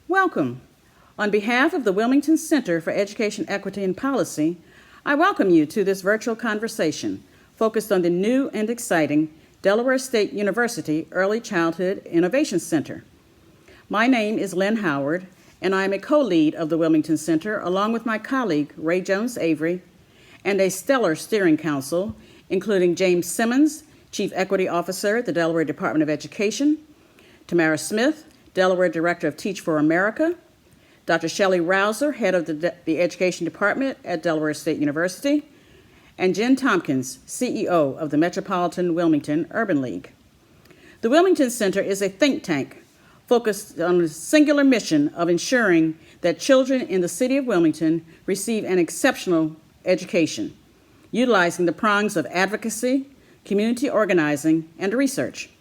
Welcome. On behalf of the Wilmington Center for Education Equity and Policy, I welcome you to this virtual conversation focused on the new and exciting Delaware State University Early Childhood Innovation Center. My name is Lynn Howard, and I am a co-lead of the Wilmington Center along with my colleague Ray Jones-Avery and a stellar steering council including James Simmons, Chief Equity Officer at the Delaware Department of Education, Tamara Smith, Delaware Director of Teach for America, Dr. Shelley Rouser, Head of the Education Department at Delaware State University, and Jen Tompkins, CEO of the Metropolitan Wilmington Urban League. The Wilmington Center is a think tank focused on the singular mission of ensuring that children in the city of Wilmington receive an exceptional education, utilizing the prongs of advocacy, community organizing, and research.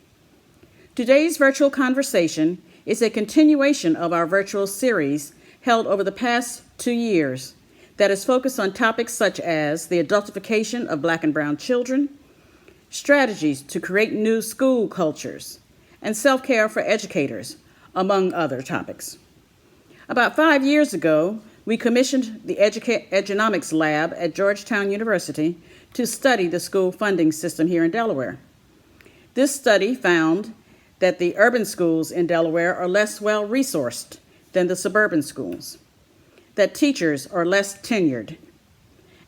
Today's virtual conversation is a continuation of our virtual series held over the past 2 years that is focused on topics such as the adultification of Black and brown children, strategies to create new school cultures, and self-care for educators, among other topics. About 5 years ago, we commissioned the Edunomics Lab at Georgetown University to study the school funding system here in Delaware. This study found that the urban schools in Delaware are less well-resourced than the suburban schools, that teachers are less tenured,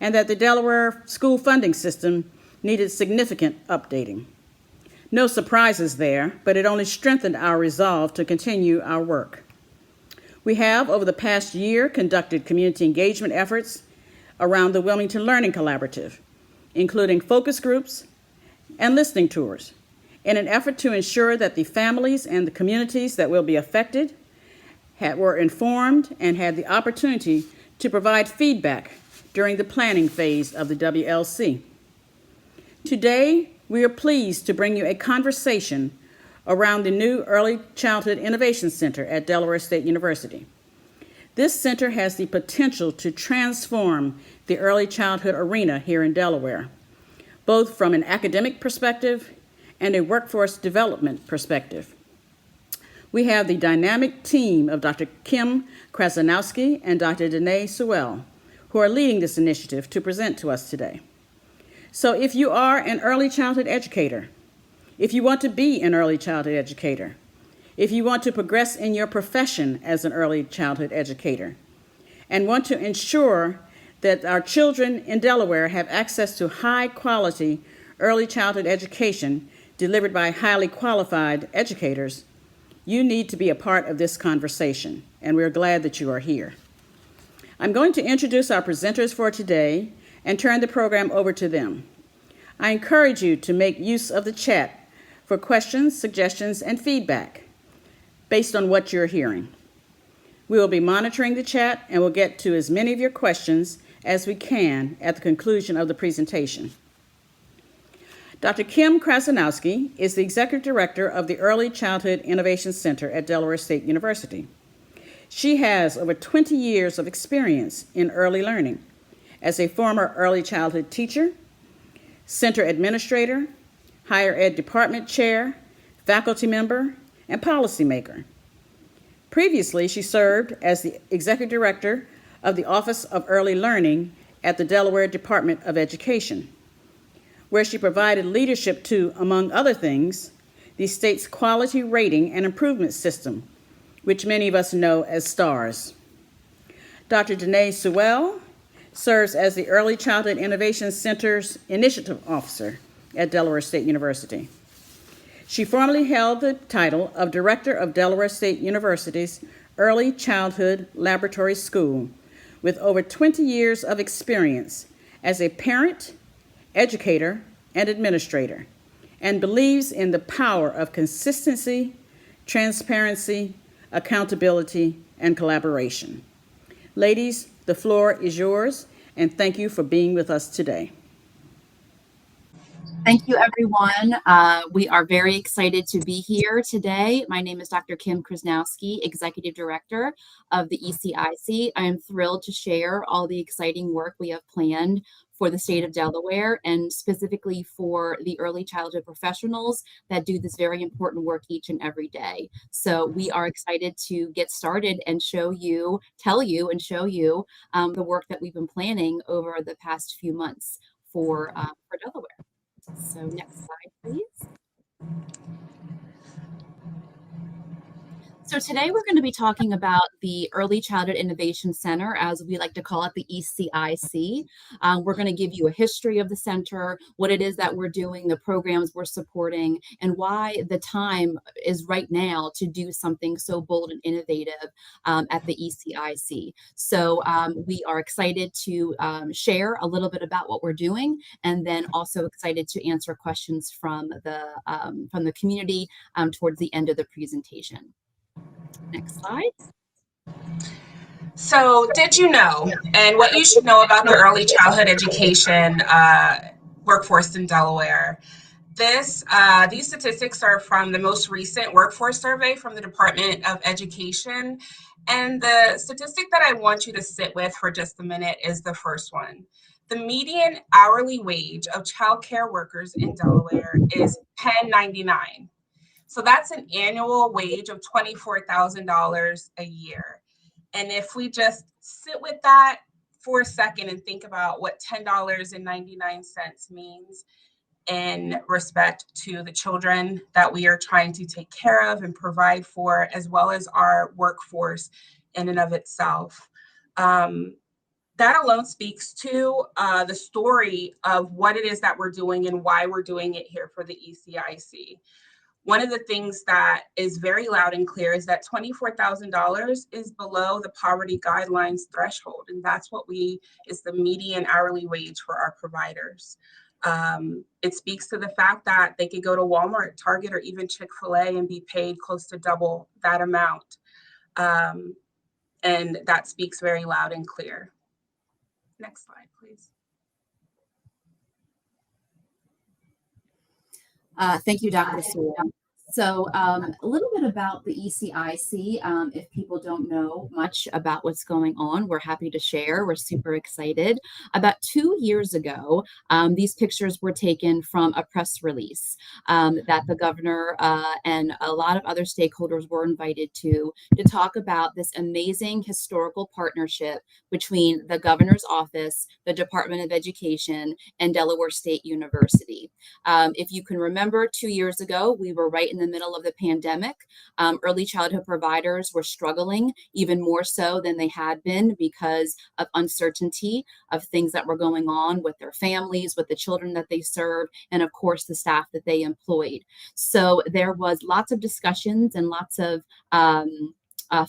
and that the Delaware school funding system needed significant updating. No surprises there, but it only strengthened our resolve to continue our work. We have, over the past year, conducted community engagement efforts around the Wilmington Learning Collaborative, including focus groups and listening tours, in an effort to ensure that the families and the communities that will be affected were informed and had the opportunity to provide feedback during the planning phase of the WLC. Today, we are pleased to bring you a conversation around the new Early Childhood Innovation Center at Delaware State University. This center has the potential to transform the early childhood arena here in Delaware, both from an academic perspective and a workforce development perspective. We have the dynamic team of Dr. Kim Krasanowski and Dr. Danae Sewell, who are leading this initiative to present to us today. So if you are an early childhood educator, if you want to be an early childhood educator, if you want to progress in your profession as an early childhood educator, and want to ensure that our children in Delaware have access to high-quality early childhood education delivered by highly qualified educators, you need to be a part of this conversation, and we're glad that you are here. I'm going to introduce our presenters for today and turn the program over to them. I encourage you to make use of the chat for questions, suggestions, and feedback based on what you're hearing. We will be monitoring the chat and will get to as many of your questions as we can at the conclusion of the presentation. Dr. Kim Krasanowski is the Executive Director of the Early Childhood Innovation Center at Delaware State University. She has over 20 years of experience in early learning as a former early childhood teacher, center administrator, higher ed department chair, faculty member, and policymaker. Previously, she served as the Executive Director of the Office of Early Learning at the Delaware Department of Education, where she provided leadership to, among other things, the state's Quality Rating and Improvement System, which many of us know as STARS. Dr. Danae Sewell serves as the Early Childhood Innovation Center's Initiative Officer at Delaware State University. She formerly held the title of Director of Delaware State University's Early Childhood Laboratory School, with over 20 years of experience as a parent, educator, and administrator, and believes in the power of consistency, transparency, accountability, and collaboration. Ladies, the floor is yours, and thank you for being with us today. Thank you, everyone. We are very excited to be here today. My name is Dr. Kim Krasnowski, Executive Director of the ECIC. I am thrilled to share all the exciting work we have planned for the state of Delaware, and specifically for the early childhood professionals that do this very important work each and every day. So we are excited to get started and tell you and show you the work that we've been planning over the past few months for Delaware. So next slide, please. So today we're going to be talking about the Early Childhood Innovation Center, as we like to call it, the ECIC. We're going to give you a history of the center, what it is that we're doing, the programs we're supporting, and why the time is right now to do something so bold and innovative at the ECIC. So we are excited to share a little bit about what we're doing, and then also excited to answer questions from the community towards the end of the presentation. Next slide. So did you know, and what you should know about the early childhood education workforce in Delaware? These statistics are from the most recent workforce survey from the Department of Education. And the statistic that I want you to sit with for just a minute is the first one. The median hourly wage of child care workers in Delaware is $10.99. So that's an annual wage of $24,000 a year. And if we just sit with that for a second and think about what $10.99 means in respect to the children that we are trying to take care of and provide for, as well as our workforce in and of itself. That alone speaks to the story of what it is that we're doing and why we're doing it here for the ECIC. One of the things that is very loud and clear is that $24,000 is below the poverty guidelines threshold. And that's what is the median hourly wage for our providers. It speaks to the fact that they could go to Walmart, Target, or even Chick-fil-A and be paid close to double that amount. And that speaks very loud and clear. Next slide, please. Thank you, Dr. Sewell. So a little bit about the ECIC. If people don't know much about what's going on, we're happy to share. We're super excited. About 2 years ago, these pictures were taken from a press release that the governor and a lot of other stakeholders were invited to talk about this amazing historical partnership between the governor's office, the Department of Education, and Delaware State University. If you can remember, 2 years ago, we were right in the middle of the pandemic. Early childhood providers were struggling even more so than they had been because of uncertainty of things that were going on with their families, with the children that they served, and of course the staff that they employed. So there was lots of discussions and lots of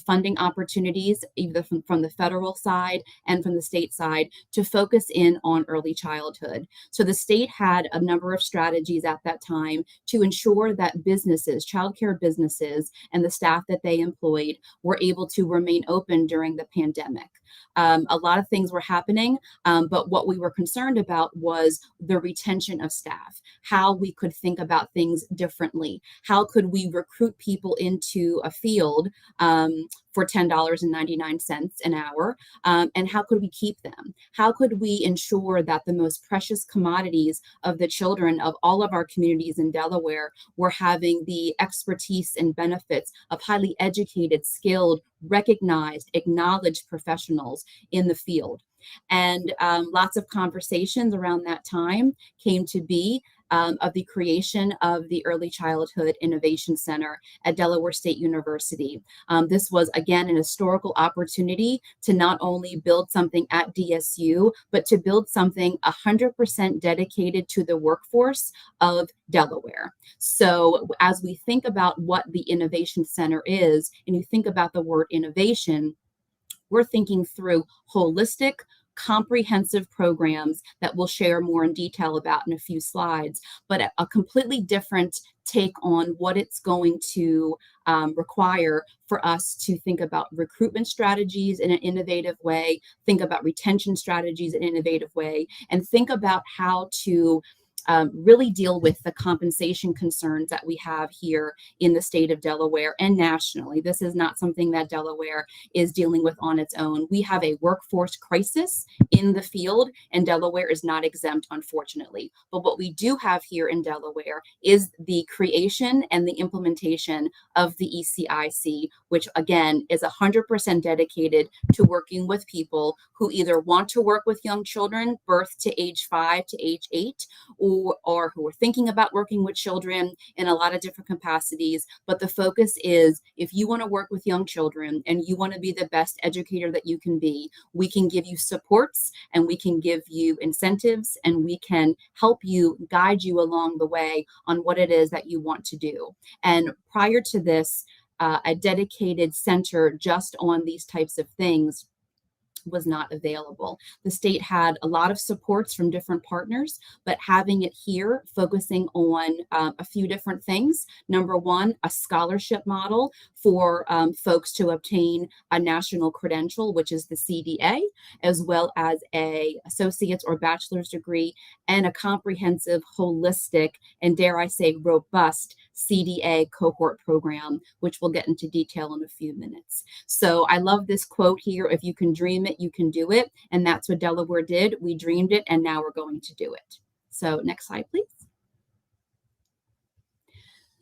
funding opportunities, either from the federal side and from the state side, to focus in on early childhood. So the state had a number of strategies at that time to ensure that businesses, childcare businesses, and the staff that they employed were able to remain open during the pandemic. A lot of things were happening, but what we were concerned about was the retention of staff, how we could think about things differently, how could we recruit people into a field for $10.99 an hour, and how could we keep them? How could we ensure that the most precious commodities of the children of all of our communities in Delaware were having the expertise and benefits of highly educated, skilled, recognized, acknowledged professionals in the field? And lots of conversations around that time came to be of the creation of the Early Childhood Innovation Center at Delaware State University. This was, again, an historical opportunity to not only build something at DSU, but to build something 100% dedicated to the workforce of Delaware. So as we think about what the Innovation Center is, and you think about the word innovation, we're thinking through holistic, comprehensive programs that we'll share more in detail about in a few slides, but a completely different take on what it's going to require for us to think about recruitment strategies in an innovative way, think about retention strategies in an innovative way, and think about how to really deal with the compensation concerns that we have here in the state of Delaware and nationally. This is not something that Delaware is dealing with on its own. We have a workforce crisis in the field, and Delaware is not exempt, unfortunately. But what we do have here in Delaware is the creation and the implementation of the ECIC, which again is 100% dedicated to working with people who either want to work with young children, birth to age 5 to age 8, or who are thinking about working with children in a lot of different capacities. But the focus is, if you want to work with young children and you want to be the best educator that you can be, we can give you supports and we can give you incentives and we can help you, guide you along the way on what it is that you want to do. And prior to this, a dedicated center just on these types of things was not available. The state had a lot of supports from different partners, but having it here, focusing on a few different things. Number one, a scholarship model for folks to obtain a national credential, which is the CDA, as well as a associate's or bachelor's degree, and a comprehensive, holistic, and dare I say, robust CDA cohort program, which we'll get into detail in a few minutes. So I love this quote here: if you can dream it, you can do it. And that's what Delaware did. We dreamed it, and now we're going to do it. So next slide, please.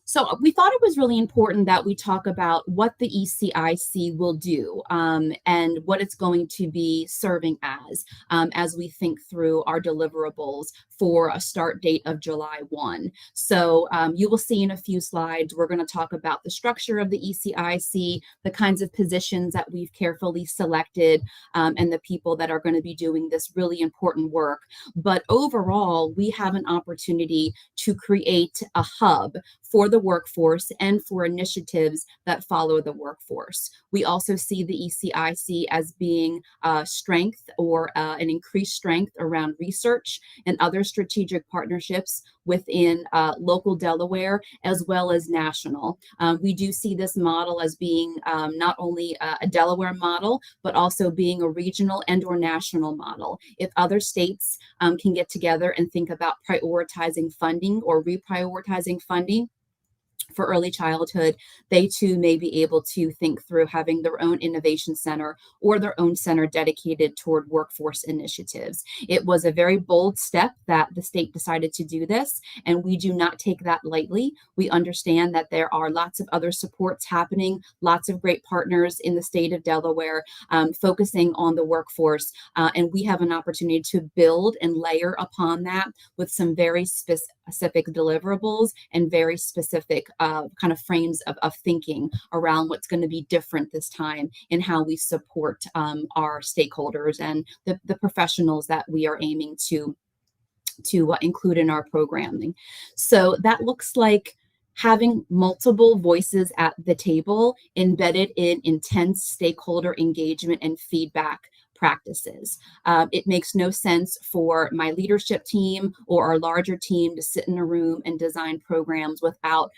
So we thought it was really important that we talk about what the ECIC will do and what it's going to be serving as we think through our deliverables for a start date of July 1. So you will see in a few slides, we're going to talk about the structure of the ECIC, the kinds of positions that we've carefully selected, and the people that are going to be doing this really important work. But overall, we have an opportunity to create a hub for the workforce and for initiatives that follow the workforce. We also see the ECIC as being strength or an increased strength around research and other strategic partnerships within local Delaware as well as national. We do see this model as being not only a Delaware model, but also being a regional and or national model. If other states can get together and think about prioritizing funding or reprioritizing funding for early childhood, they too may be able to think through having their own innovation center or their own center dedicated toward workforce initiatives. It was a very bold step that the state decided to do this, and we do not take that lightly. We understand that there are lots of other supports happening, lots of great partners in the state of Delaware focusing on the workforce, and we have an opportunity to build and layer upon that with some very specific deliverables and very specific kind of frames of thinking around what's going to be different this time in how we support our stakeholders and the professionals that we are aiming to include in our programming. So that looks like having multiple voices at the table embedded in intense stakeholder engagement and feedback practices. It makes no sense for my leadership team or our larger team to sit in a room and design programs without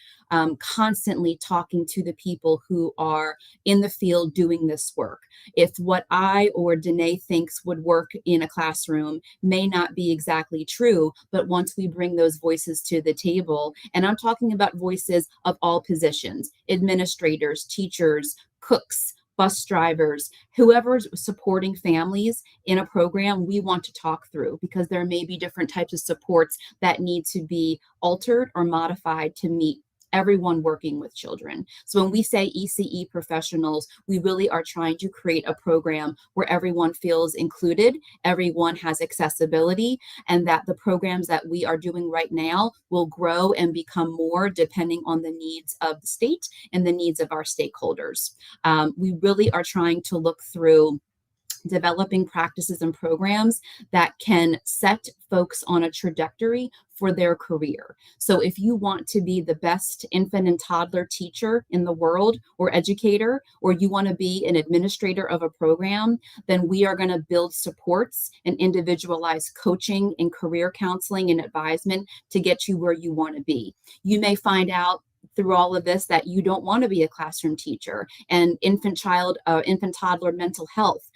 constantly talking to the people who are in the field doing this work. If what I or Danae thinks would work in a classroom may not be exactly true, but once we bring those voices to the table, and I'm talking about voices of all positions, administrators, teachers, cooks, bus drivers, whoever's supporting families in a program, we want to talk through, because there may be different types of supports that need to be altered or modified to meet everyone working with children. So when we say ECE professionals, we really are trying to create a program where everyone feels included, everyone has accessibility, and that the programs that we are doing right now will grow and become more depending on the needs of the state and the needs of our stakeholders. We really are trying to look through developing practices and programs that can set folks on a trajectory for their career. So if you want to be the best infant and toddler teacher in the world or educator, or you want to be an administrator of a program, then we are going to build supports and individualized coaching and career counseling and advisement to get you where you want to be. You may find out through all of this that you don't want to be a classroom teacher, and infant toddler mental health,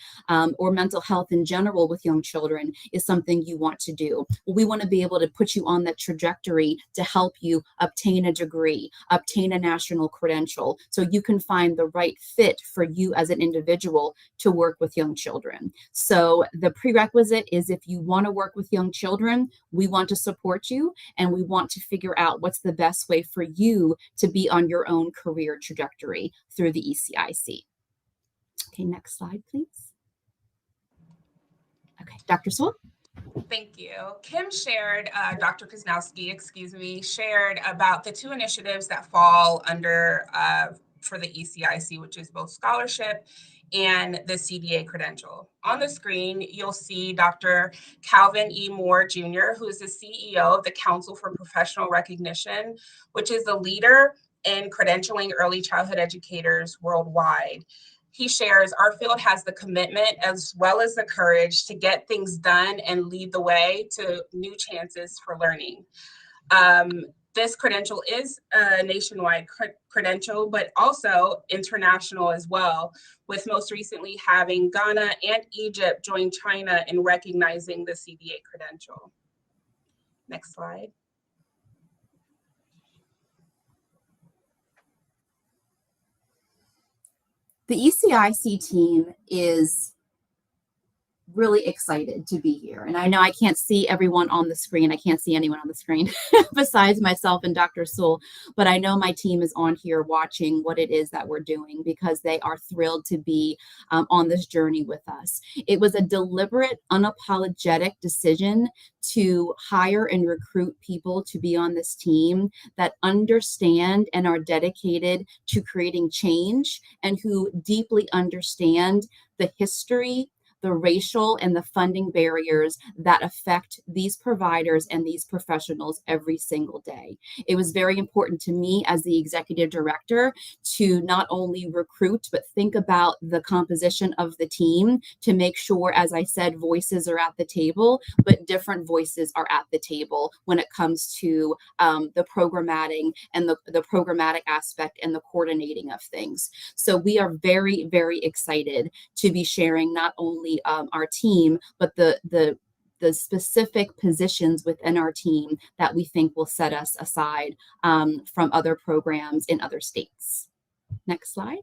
or mental health in general with young children is something you want to do. Well, we want to be able to put you on that trajectory to help you obtain a degree, obtain a national credential, so you can find the right fit for you as an individual to work with young children. So the prerequisite is, if you want to work with young children, we want to support you, and we want to figure out what's the best way for you to be on your own career trajectory through the ECIC. Okay, next slide, please. Okay, Dr. Sewell. Thank you. Kim shared, Dr. Kuznowski, excuse me, shared about the two initiatives that fall under for the ECIC, which is both scholarship and the CDA credential. On the screen, you'll see Dr. Calvin E. Moore Jr., who is the CEO of the Council for Professional Recognition, which is a leader in credentialing early childhood educators worldwide. He shares, our field has the commitment as well as the courage to get things done and lead the way to new chances for learning. This credential is a nationwide credential, but also international as well, with most recently having Ghana and Egypt join China in recognizing the CDA credential. Next slide. The ECIC team is really excited to be here. And I know I can't see everyone on the screen. I can't see anyone on the screen besides myself and Dr. Sewell, but I know my team is on here watching what it is that we're doing, because they are thrilled to be on this journey with us. It was a deliberate, unapologetic decision to hire and recruit people to be on this team that understand and are dedicated to creating change, and who deeply understand the history, the racial and the funding barriers that affect these providers and these professionals every single day. It was very important to me as the executive director to not only recruit, but think about the composition of the team to make sure, as I said, voices are at the table, but different voices are at the table when it comes to the programmatic and the programmatic aspect and the coordinating of things. So we are very, very excited to be sharing not only our team, but the specific positions within our team that we think will set us aside from other programs in other states. Next slide.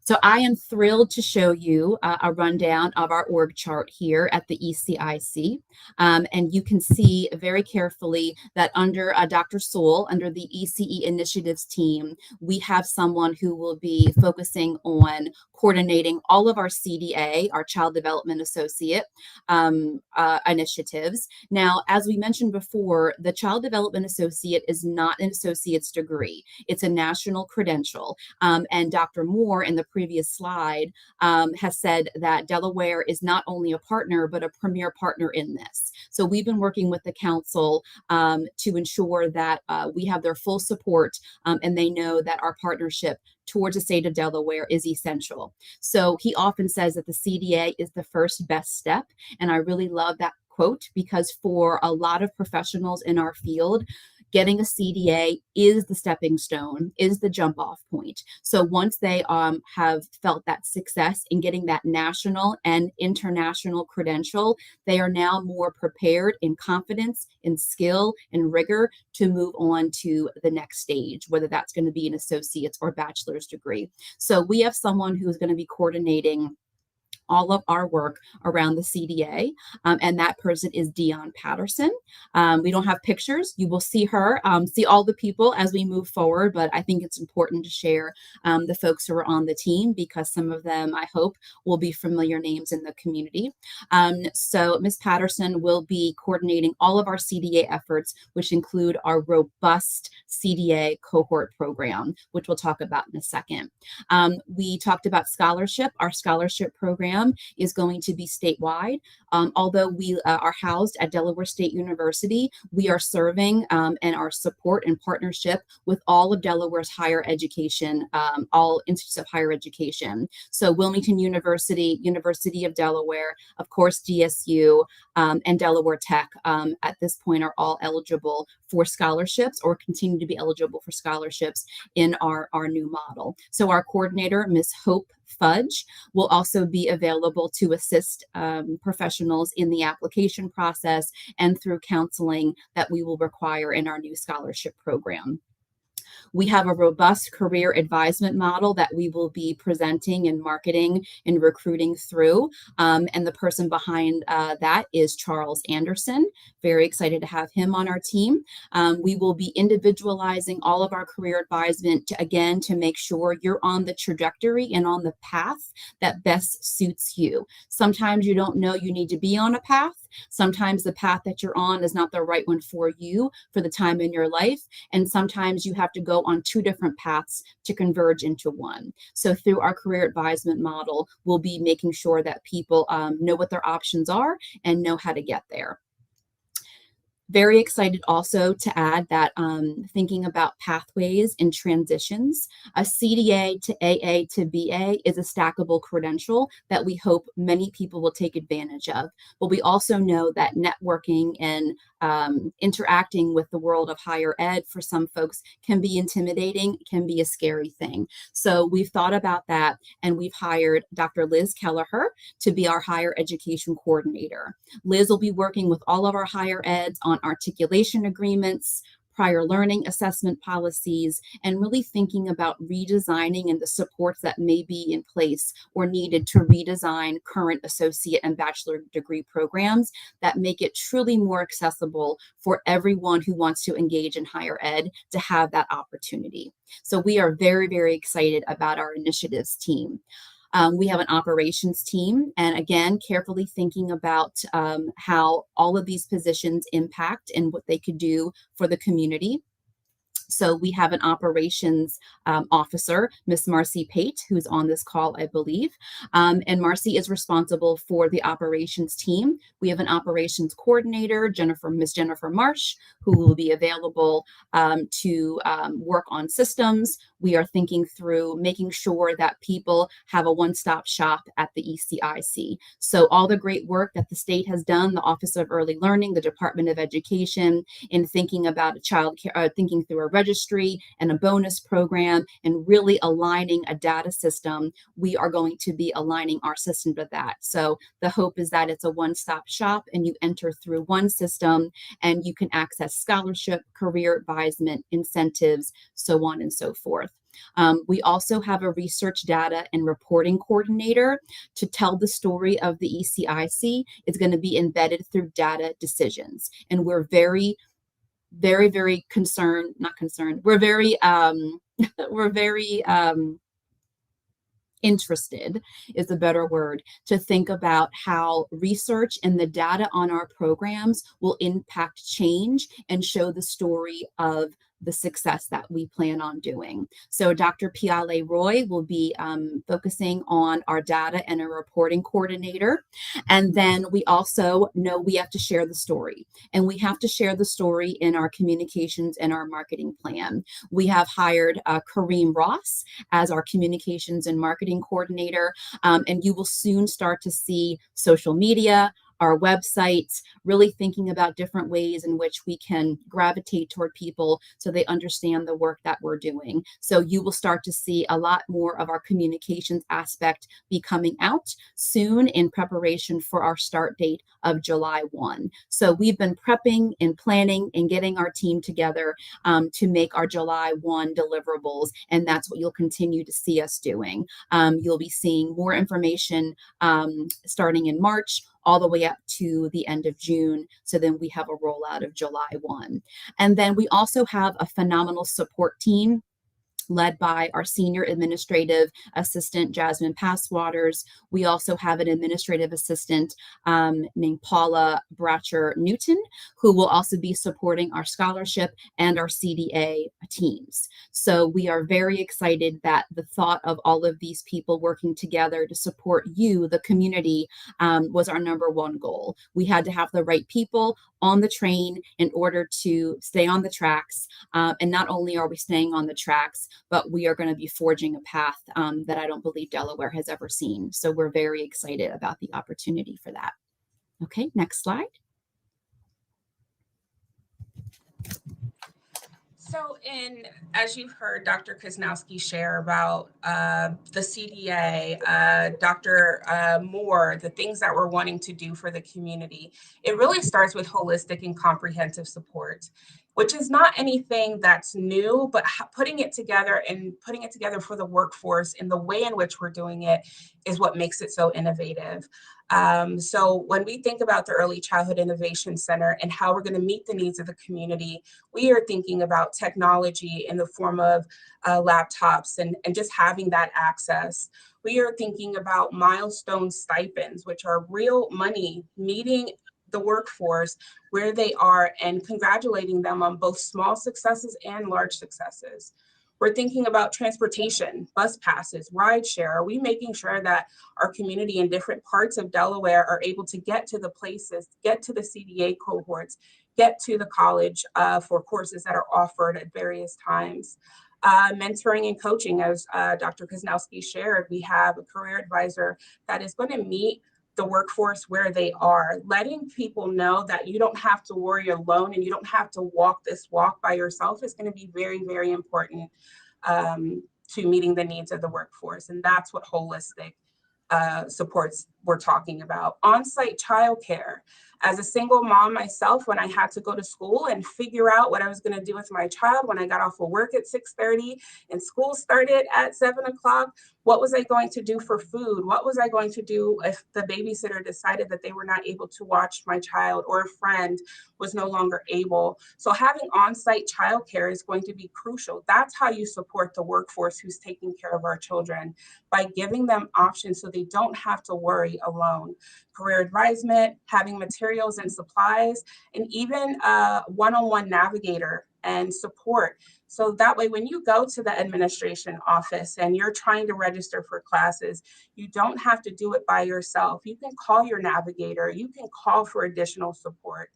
So I am thrilled to show you a rundown of our org chart here at the ECIC. And you can see very carefully that under Dr. Sewell, under the ECE initiatives team, we have someone who will be focusing on coordinating all of our CDA, our Child Development Associate initiatives. Now, as we mentioned before, the Child Development Associate is not an associate's degree. It's a national credential. And Dr. Moore, in the previous slide, has said that Delaware is not only a partner, but a premier partner in this. So we've been working with the council to ensure that we have their full support, and they know that our partnership towards the state of Delaware is essential. So he often says that the CDA is the first best step. And I really love that quote, because for a lot of professionals in our field, getting a CDA is the stepping stone, is the jump off point. So once they have felt that success in getting that national and international credential, they are now more prepared in confidence, in skill, and rigor to move on to the next stage, whether that's going to be an associate's or bachelor's degree. So we have someone who is going to be coordinating all of our work around the CDA, and that person is Dion Patterson. We don't have pictures. You will see her, see all the people as we move forward, but I think it's important to share the folks who are on the team, because some of them, I hope, will be familiar names in the community. So Ms. Patterson will be coordinating all of our CDA efforts, which include our robust CDA cohort program, which we'll talk about in a second. We talked about scholarship, our scholarship program. program is going to be statewide. Although we are housed at Delaware State University, we are serving and our support and partnership with all of Delaware's higher education, all institutes of higher education. So Wilmington University, University of Delaware, of course, DSU, and Delaware Tech at this point are all eligible for scholarships or continue to be eligible for scholarships in our new model. So our coordinator, Ms. Hope Fudge, will also be available to assist professionals in the application process and through counseling that we will require in our new scholarship program. We have a robust career advisement model that we will be presenting and marketing and recruiting through. And the person behind that is Charles Anderson. Very excited to have him on our team. We will be individualizing all of our career advisement to make sure you're on the trajectory and on the path that best suits you. Sometimes you don't know you need to be on a path. Sometimes the path that you're on is not the right one for you for the time in your life. And sometimes you have to go on two different paths to converge into one. So through our career advisement model, we'll be making sure that people know what their options are and know how to get there. Very excited also to add that thinking about pathways and transitions, a CDA to AA to BA is a stackable credential that we hope many people will take advantage of. But we also know that networking and interacting with the world of higher ed for some folks can be intimidating, can be a scary thing. So we've thought about that, and we've hired Dr. Liz Kelleher to be our higher education coordinator. Liz will be working with all of our higher eds on articulation agreements, prior learning assessment policies, and really thinking about redesigning and the supports that may be in place or needed to redesign current associate and bachelor degree programs that make it truly more accessible for everyone who wants to engage in higher ed to have that opportunity. So we are very, very excited about our initiatives team. We have an operations team, and again, carefully thinking about how all of these positions impact and what they could do for the community. So we have an operations officer, Miss Marcy Pate, who's on this call, I believe. And Marcy is responsible for the operations team. We have an operations coordinator, Miss Jennifer Marsh, who will be available to work on systems. We are thinking through making sure that people have a one-stop shop at the ECIC. So all the great work that the state has done, the Office of Early Learning, the Department of Education, in thinking about thinking through a registry and a bonus program and really aligning a data system, we are going to be aligning our system to that. So the hope is that it's a one-stop shop and you enter through one system and you can access scholarship, career advisement, incentives, so on and so forth. We also have a research data and reporting coordinator to tell the story of the ECIC. It's going to be embedded through data decisions. And we're very, very concerned, not concerned, we're very, interested is a better word, to think about how research and the data on our programs will impact change and show the story of the success that we plan on doing. So Dr. Piale Roy will be focusing on our data and a reporting coordinator. And then we also know we have to share the story, and we have to share the story in our communications and our marketing plan. We have hired Kareem Ross as our communications and marketing coordinator, and you will soon start to see social media, our websites, really thinking about different ways in which we can gravitate toward people so they understand the work that we're doing. So you will start to see a lot more of our communications aspect be coming out soon in preparation for our start date of July 1. So we've been prepping and planning and getting our team together to make our July 1 deliverables, and that's what you'll continue to see us doing. You'll be seeing more information starting in March, all the way up to the end of June. So then we have a rollout of July 1. And then we also have a phenomenal support team led by our senior administrative assistant, Jasmine Passwaters. We also have an administrative assistant named Paula Bratcher Newton, who will also be supporting our scholarship and our CDA teams. So we are very excited that the thought of all of these people working together to support you, the community, was our number one goal. We had to have the right people on the train in order to stay on the tracks. And not only are we staying on the tracks, but we are going to be forging a path that I don't believe Delaware has ever seen. So we're very excited about the opportunity for that. Okay, next slide. So as you've heard Dr. Kusnowski share about the CDA, Dr. Moore, the things that we're wanting to do for the community, it really starts with holistic and comprehensive support, which is not anything that's new, but putting it together for the workforce in the way in which we're doing it is what makes it so innovative. So when we think about the Early Childhood Innovation Center and how we're going to meet the needs of the community, we are thinking about technology in the form of laptops and just having that access. We are thinking about milestone stipends, which are real money, meeting the workforce where they are and congratulating them on both small successes and large successes. We're thinking about transportation, bus passes, rideshare. Are we making sure that our community in different parts of Delaware are able to get to the places, get to the CDA cohorts, get to the college for courses that are offered at various times? Mentoring and coaching, as Dr. Kusnowski shared, we have a career advisor that is going to meet the workforce where they are, letting people know that you don't have to worry alone and you don't have to walk this walk by yourself is going to be very, very important to meeting the needs of the workforce. And that's what holistic supports we're talking about. On-site childcare. As a single mom myself, when I had to go to school and figure out what I was going to do with my child when I got off of work at 6:30 and school started at 7 o'clock, what was I going to do for food? What was I going to do if the babysitter decided that they were not able to watch my child or a friend was no longer able? So having on-site childcare is going to be crucial. That's how you support the workforce who's taking care of our children, by giving them options so they don't have to worry alone. Career advisement, having materials and supplies, and even a one-on-one navigator and support. So that way, when you go to the administration office and you're trying to register for classes, you don't have to do it by yourself. You can call your navigator, you can call for additional support.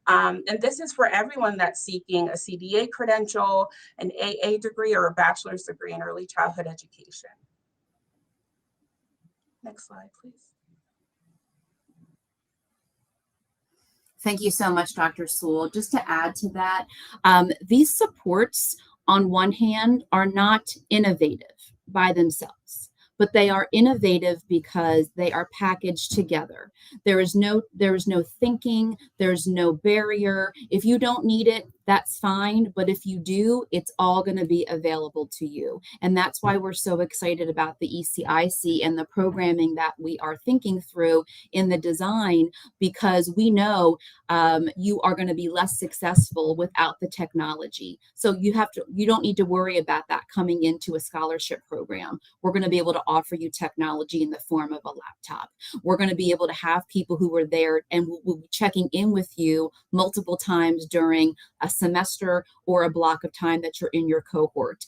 And this is for everyone that's seeking a CDA credential, an AA degree, or a bachelor's degree in early childhood education. Next slide, please. Thank you so much, Dr. Sewell. Just to add to that, these supports, on one hand, are not innovative by themselves, but they are innovative because they are packaged together. There is no thinking, there's no barrier. If you don't need it, that's fine. But if you do, it's all going to be available to you. And that's why we're so excited about the ECIC and the programming that we are thinking through in the design, because we know you are going to be less successful without the technology. So you don't need to worry about that coming into a scholarship program. We're going to be able to offer you technology in the form of a laptop. We're going to be able to have people who are there and will be checking in with you multiple times during a semester or a block of time that you're in your cohort.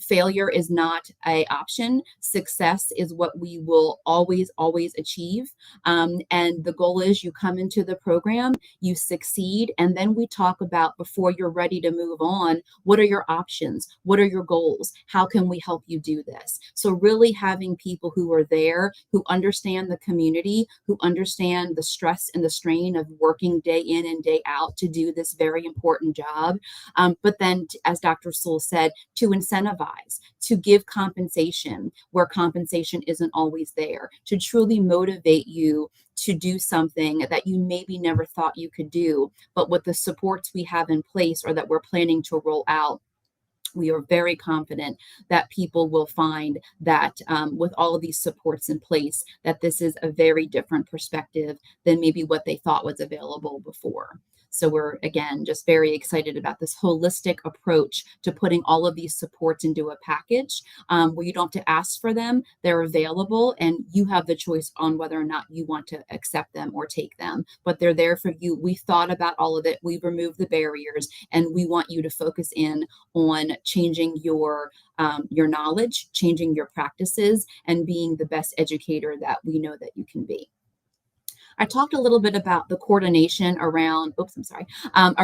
Failure is not an option. Success is what we will always achieve. And the goal is you come into the program, you succeed, and then we talk about, before you're ready to move on, what are your options? What are your goals? How can we help you do this? So really having people who are there, who understand the community, who understand the stress and the strain of working day in and day out to do this very important job. But then, as Dr. Sewell said, to incentivize, to give compensation where compensation isn't always there, to truly motivate you to do something that you maybe never thought you could do. But with the supports we have in place, or that we're planning to roll out, we are very confident that people will find that with all of these supports in place, that this is a very different perspective than maybe what they thought was available before. So we're, again, just very excited about this holistic approach to putting all of these supports into a package where you don't have to ask for them. They're available, and you have the choice on whether or not you want to accept them or take them. But they're there for you. We thought about all of it. We've removed the barriers, and we want you to focus in on changing your knowledge, changing your practices, and being the best educator that we know that you can be. I talked a little bit about the coordination around, the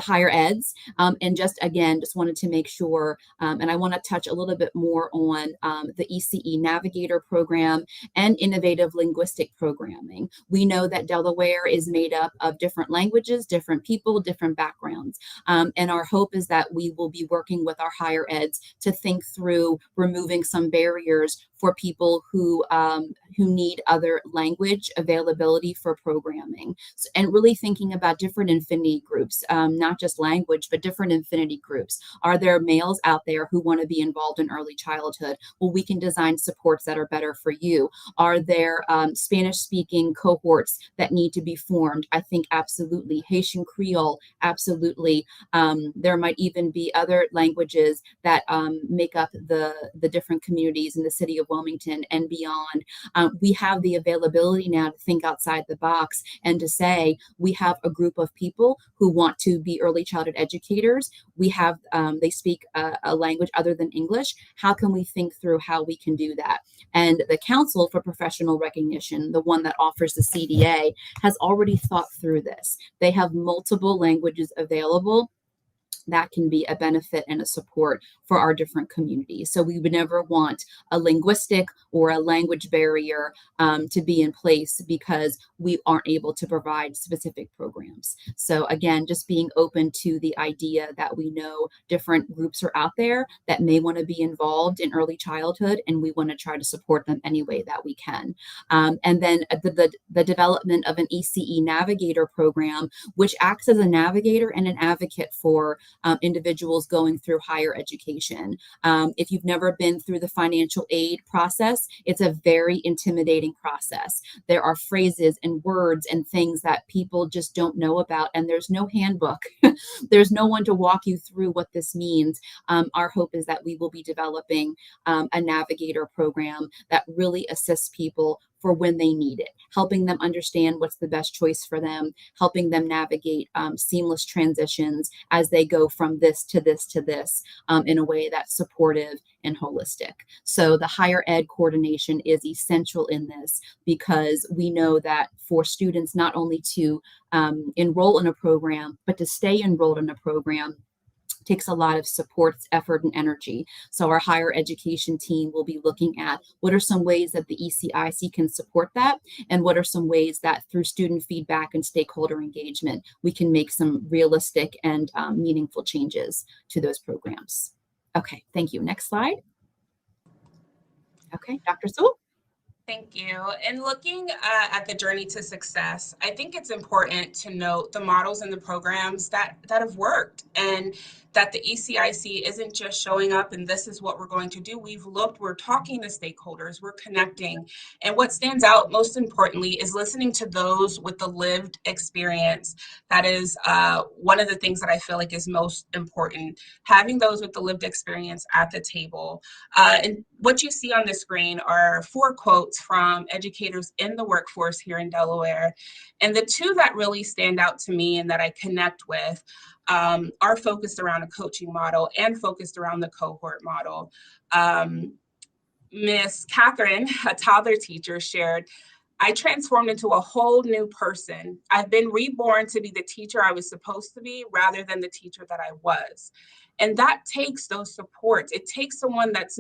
higher eds. And just again, just wanted to make sure, and I want to touch a little bit more on the ECE Navigator program and innovative linguistic programming. We know that Delaware is made up of different languages, different people, different backgrounds. And our hope is that we will be working with our higher eds to think through removing some barriers for people who need other language availability for programming. So, and really thinking about different affinity groups, not just language, but different affinity groups. Are there males out there who want to be involved in early childhood? Well, we can design supports that are better for you. Are there Spanish-speaking cohorts that need to be formed? I think absolutely. Haitian Creole, absolutely. There might even be other languages that make up the different communities in the city of Wilmington and beyond. We have the availability now to think outside the box and to say we have a group of people who want to be early childhood educators. We have they speak a language other than English. How can we think through how we can do that? And the Council for Professional Recognition, the one that offers the CDA, has already thought through this. They have multiple languages available that can be a benefit and a support for our different communities. So we would never want a linguistic or a language barrier to be in place because we aren't able to provide specific programs. So again, just being open to the idea that we know different groups are out there that may want to be involved in early childhood, and we want to try to support them any way that we can. And then the development of an ECE Navigator program, which acts as a navigator and an advocate for individuals going through higher education. If you've never been through the financial aid process, it's a very intimidating process. There are phrases and words and things that people just don't know about, and there's no handbook. There's no one to walk you through what this means. Our hope is that we will be developing a navigator program that really assists people for when they need it, helping them understand what's the best choice for them, helping them navigate seamless transitions as they go from this to this to this in a way that's supportive and holistic. So the higher ed coordination is essential in this because we know that for students not only to enroll in a program, but to stay enrolled in a program takes a lot of support, effort, and energy. So our higher education team will be looking at what are some ways that the ECIC can support that, and what are some ways that through student feedback and stakeholder engagement, we can make some realistic and meaningful changes to those programs. Okay, thank you. Next slide. Okay, Dr. Sewell. Thank you. And looking at the journey to success, I think it's important to note the models and the programs that have worked, and that the ECIC isn't just showing up and this is what we're going to do. We're talking to stakeholders, we're connecting. And what stands out most importantly is listening to those with the lived experience. That is one of the things that I feel like is most important, having those with the lived experience at the table. And what you see on the screen are 4 quotes from educators in the workforce here in Delaware. And the 2 that really stand out to me and that I connect with are focused around a coaching model and focused around the cohort model. Miss Catherine, a toddler teacher, shared, "I transformed into a whole new person. I've been reborn to be the teacher I was supposed to be rather than the teacher that I was." And that takes those supports. It takes someone that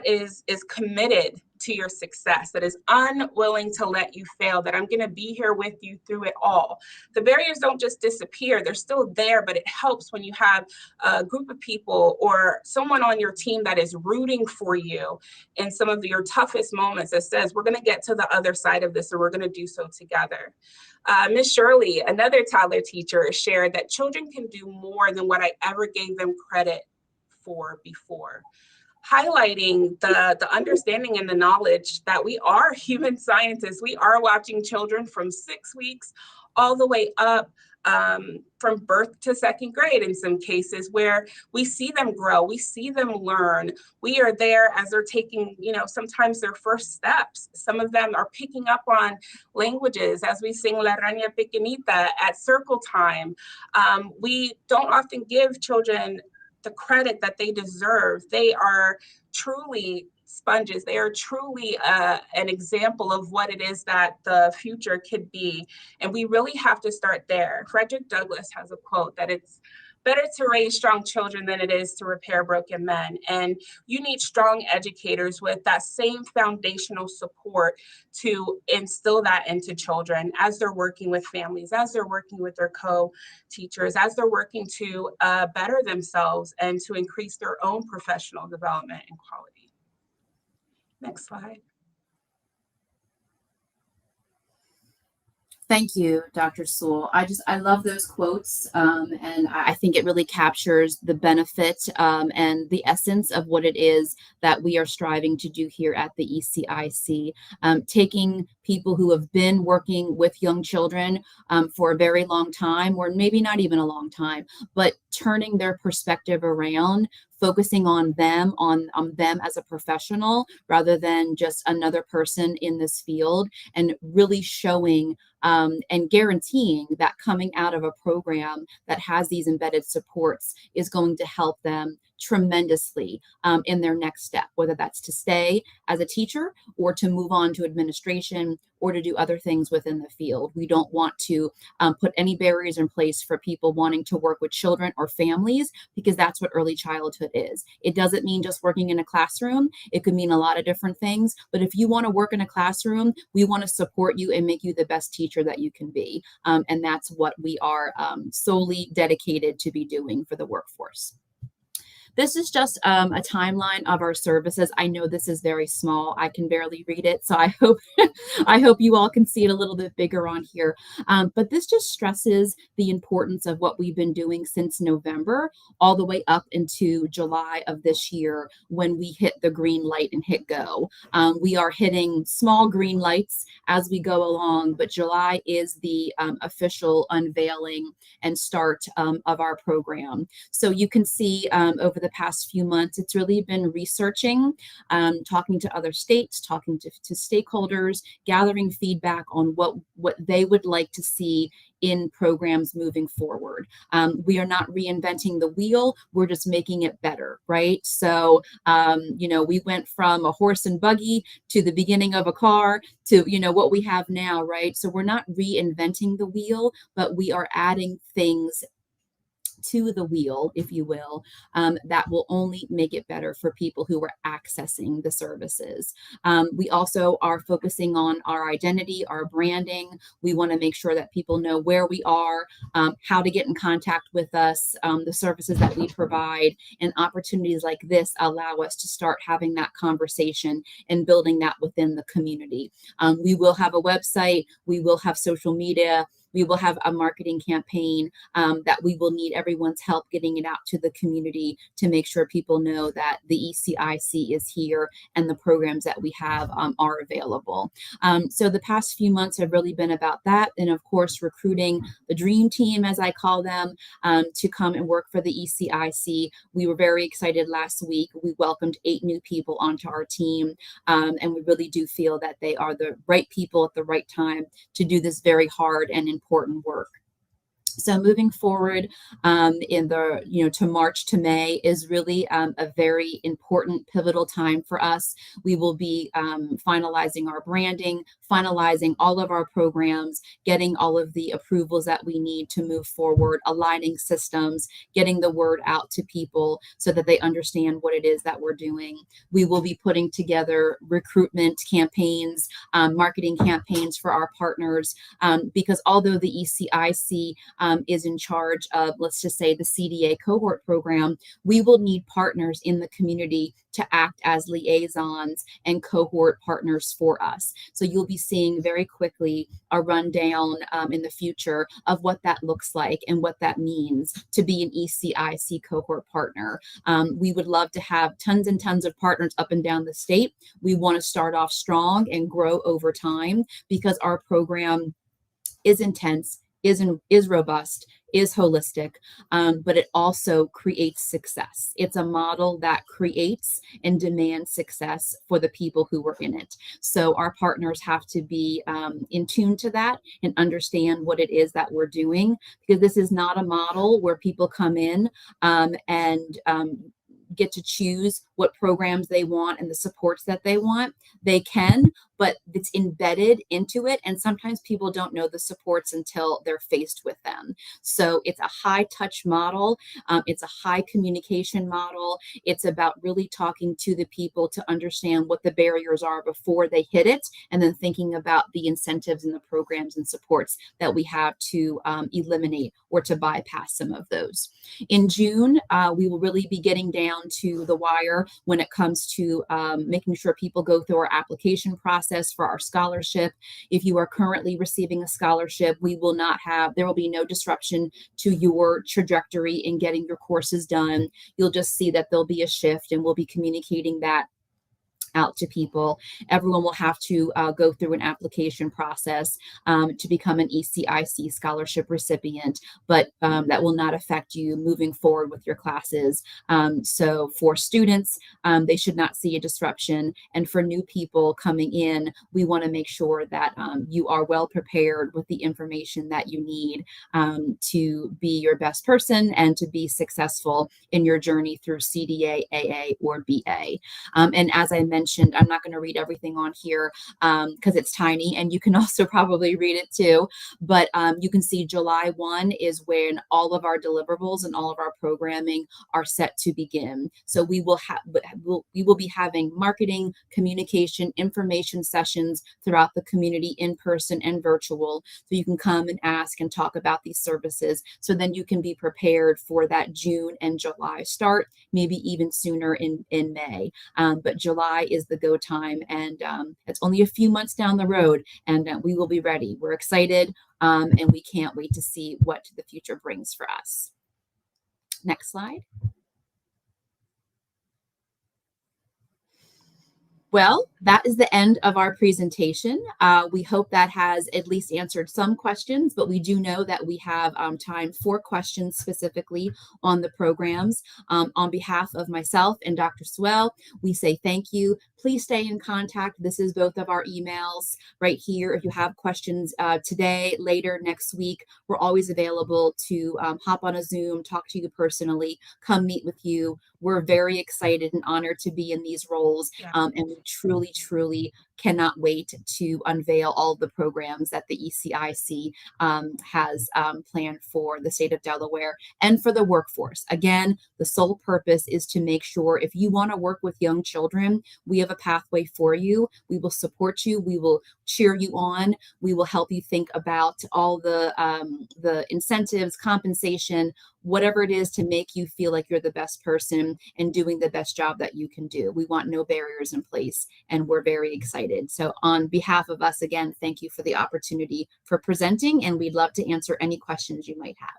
is committed to your success, that is unwilling to let you fail, that I'm going to be here with you through it all. The barriers don't just disappear. They're still there, but it helps when you have a group of people or someone on your team that is rooting for you in some of your toughest moments, that says, we're going to get to the other side of this, or we're going to do so together. Miss Shirley, another toddler teacher, shared that children can do more than what I ever gave them credit for before, highlighting the understanding and the knowledge that we are human scientists. We are watching children from 6 weeks all the way up from birth to second grade in some cases, where we see them grow, we see them learn. We are there as they're taking, sometimes their first steps. Some of them are picking up on languages as we sing La Raña Pequeñita at circle time. We don't often give children the credit that they deserve. They are truly sponges. They are truly an example of what it is that the future could be. And we really have to start there. Frederick Douglass has a quote that it's better to raise strong children than it is to repair broken men. And you need strong educators with that same foundational support to instill that into children as they're working with families, as they're working with their co-teachers, as they're working to better themselves and to increase their own professional development and quality. Next slide. Thank you, Dr. Sewell. I love those quotes, and I think it really captures the benefit and the essence of what it is that we are striving to do here at the ECIC. Taking people who have been working with young children for a very long time, or maybe not even a long time, but turning their perspective around, focusing on them, on them as a professional rather than just another person in this field, and really showing and guaranteeing that coming out of a program that has these embedded supports is going to help them tremendously in their next step, whether that's to stay as a teacher or to move on to administration or to do other things within the field. We don't want to put any barriers in place for people wanting to work with children or families, because that's what early childhood is. It doesn't mean just working in a classroom. It could mean a lot of different things. But if you want to work in a classroom, we want to support you and make you the best teacher that you can be. And that's what we are solely dedicated to be doing for the workforce. This is just a timeline of our services. I know this is very small. I can barely read it, so I hope I hope you all can see it a little bit bigger on here. But this just stresses the importance of what we've been doing since November all the way up into July of this year, when we hit the green light and hit go. We are hitting small green lights as we go along, but July is the official unveiling and start of our program. So you can see over the past few months, it's really been researching, talking to other states, talking to stakeholders, gathering feedback on what they would like to see in programs moving forward. We are not reinventing the wheel, we're just making it better, right? So, we went from a horse and buggy to the beginning of a car to, what we have now, right? So we're not reinventing the wheel, but we are adding things to the wheel, if you will, that will only make it better for people who are accessing the services. We also are focusing on our identity, our branding. We want to make sure that people know where we are, how to get in contact with us, the services that we provide, and opportunities like this allow us to start having that conversation and building that within the community. We will have a website, we will have social media, we will have a marketing campaign that we will need everyone's help getting it out to the community to make sure people know that the ECIC is here and the programs that we have are available. So the past few months have really been about that. And of course, recruiting the dream team, as I call them, to come and work for the ECIC. We were very excited last week. We welcomed 8 new people onto our team. And we really do feel that they are the right people at the right time to do this very hard and important work. So moving forward to March to May is really a very important pivotal time for us. We will be finalizing our branding, finalizing all of our programs, getting all of the approvals that we need to move forward, aligning systems, getting the word out to people so that they understand what it is that we're doing. We will be putting together recruitment campaigns, marketing campaigns for our partners, because although the ECIC is in charge of, let's just say, the CDA cohort program, we will need partners in the community to act as liaisons and cohort partners for us. So you'll be seeing very quickly a rundown in the future of what that looks like and what that means to be an ECIC cohort partner. We would love to have tons and tons of partners up and down the state. We want to start off strong and grow over time because our program is intense. is robust, is holistic, but it also creates success. It's a model that creates and demands success for the people who are in it. So our partners have to be in tune to that and understand what it is that we're doing, because this is not a model where people come in and get to choose what programs they want and the supports that they want. They can, but it's embedded into it. And sometimes people don't know the supports until they're faced with them. So it's a high touch model. It's a high communication model. It's about really talking to the people to understand what the barriers are before they hit it, and then thinking about the incentives and the programs and supports that we have to eliminate or to bypass some of those. In June, we will really be getting down to the wire when it comes to making sure people go through our application process for our scholarship. If you are currently receiving a scholarship, there will be no disruption to your trajectory in getting your courses done. You'll just see that there'll be a shift, and we'll be communicating that out to people. Everyone will have to go through an application process to become an ECIC scholarship recipient, but that will not affect you moving forward with your classes. So for students, they should not see a disruption. And for new people coming in, we want to make sure that you are well prepared with the information that you need to be your best person and to be successful in your journey through CDA, AA, or BA. And as I mentioned, I'm not going to read everything on here because it's tiny, and you can also probably read it too. But you can see July 1 is when all of our deliverables and all of our programming are set to begin. So we will be having marketing, communication, information sessions throughout the community, in person and virtual. So you can come and ask and talk about these services. So then you can be prepared for that June and July start, maybe even sooner in May. But July is the go time, and it's only a few months down the road, and we will be ready. We're excited, and we can't wait to see what the future brings for us. Next slide. Well, that is the end of our presentation. We hope that has at least answered some questions, but we do know that we have time for questions specifically on the programs. On behalf of myself and Dr. Swell, we say thank you. Please stay in contact. This is both of our emails right here. If you have questions today, later, next week, we're always available to hop on a Zoom, talk to you personally, come meet with you. We're very excited and honored to be in these roles, and we truly cannot wait to unveil all of the programs that the ECIC has planned for the state of Delaware and for the workforce. Again, the sole purpose is to make sure if you want to work with young children, we have a pathway for you. We will support you. We will cheer you on. We will help you think about all the incentives, compensation, whatever it is to make you feel like you're the best person and doing the best job that you can do. We want no barriers in place, and we're very excited. So on behalf of us, again, thank you for the opportunity for presenting, and we'd love to answer any questions you might have.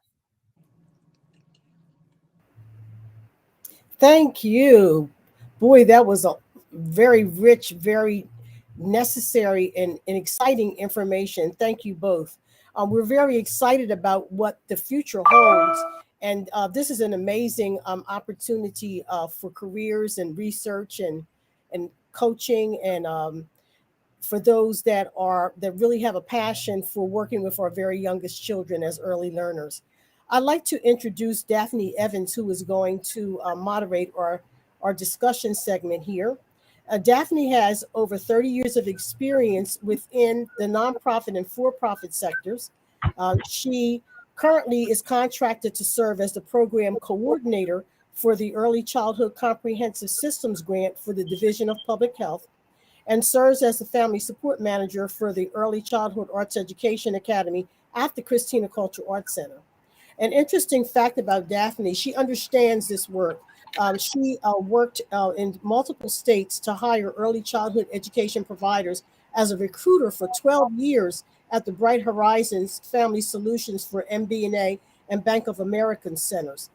Thank you. Boy, that was a very rich, very necessary and exciting information. Thank you both. We're very excited about what the future holds. And this is an amazing opportunity for careers and research and coaching, and for those that really have a passion for working with our very youngest children as early learners. I'd like to introduce Daphne Evans, who is going to moderate our discussion segment here. Daphne has over 30 years of experience within the nonprofit and for-profit sectors. She currently is contracted to serve as the program coordinator for the Early Childhood Comprehensive Systems Grant for the Division of Public Health, and serves as the family support manager for the Early Childhood Arts Education Academy at the Christina Cultural Arts Center. An interesting fact about Daphne, she understands this work. She worked in multiple states to hire early childhood education providers as a recruiter for 12 years at the Bright Horizons Family Solutions for MBNA and Bank of American centers.